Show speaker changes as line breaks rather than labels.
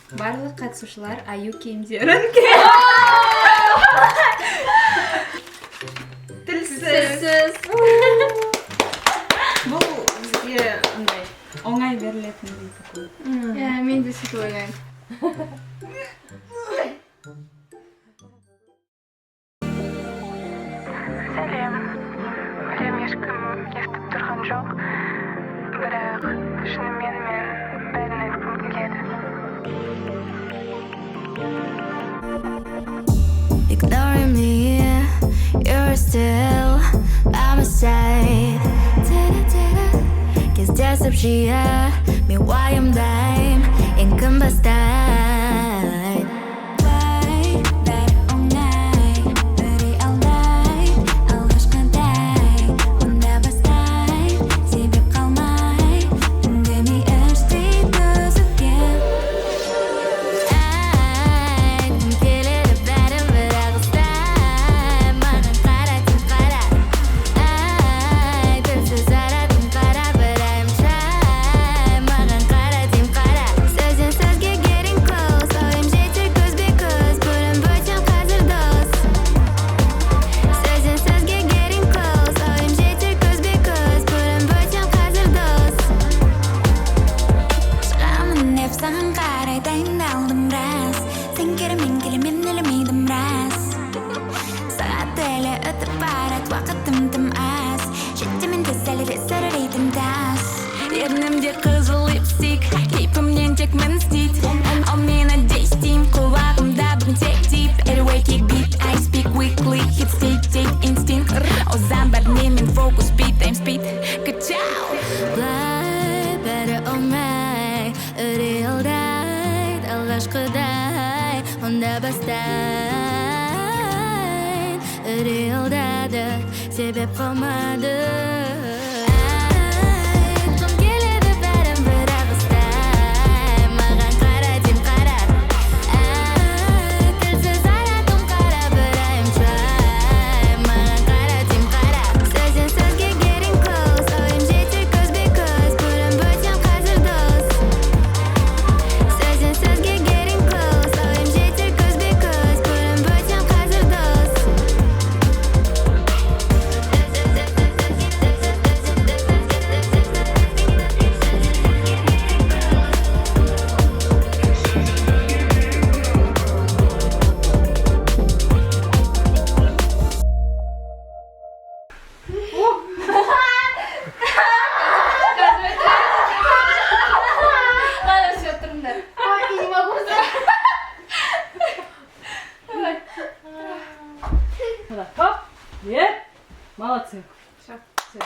Барлық қатысушылар аю киімдерін тілсіз. Бұл бізге оңай берілетін дейді.
Мен де сөйтіп ойлаймын.
Сәлем. Білем ешкім естіп тұрған жоқ. Бірақ шынымен мен бәрін айтқым келеді.
Ignoring me, you're still by my side. Кездесіп жиі мен уайымдайм ең қымбастайын. Бәрі оңай, өре алдай, алғашқыдай онда бастайын, себеп қалмай үндемей іштей түсірген. Айтқым келеді бәрін бір ағыстай, маған қара тек қара. Тілсіз аратым қара бір айымшай, маған қара тем қара. Сөзден сөзге getting close, ойым жетер көзбе-көз, бөлім бөлсем қазір дос. Сөзден сөзге getting close, ойым жетер көзбе-көз, бөлім бөлсем қазір дос. Шығамын деп саған қарай дайындалдым рас, сен келемен ілімейдім рас. Сағат әлі өтіп барады, уақытым тым аз, жетемен тез әлі сәрілейтін тас. Ернімде қызыл липстик, кейпімнен тек мін стит, ал мені дейстим, құлағымда бүгін тек тип. Anyway, kick beat, I speak weekly, hit state instinct. Озан бәрінен мен focus beat, time speed, качау. Былай бәрі оңай, үре алдайды, алғашқыдай онда бастайын. Үре алдады, себеп қалмады. Айтқым келеді бәрін бір ағыстай, маған қара тем қара. Тілсіз аратым қара бір айымшай, маған қара тем қара. Сөзден сөзге getting close, ойым жетер көзбе-көз, бөлім бөлсем қазір дос. Сөзден сөзге getting close, ойым жетер көзбе-көз, бөлім бөлсем қазір дос.
Ладно, все, тұрыңдар. Ой, не могу.
Хоп, молодцы.
Все.
Все.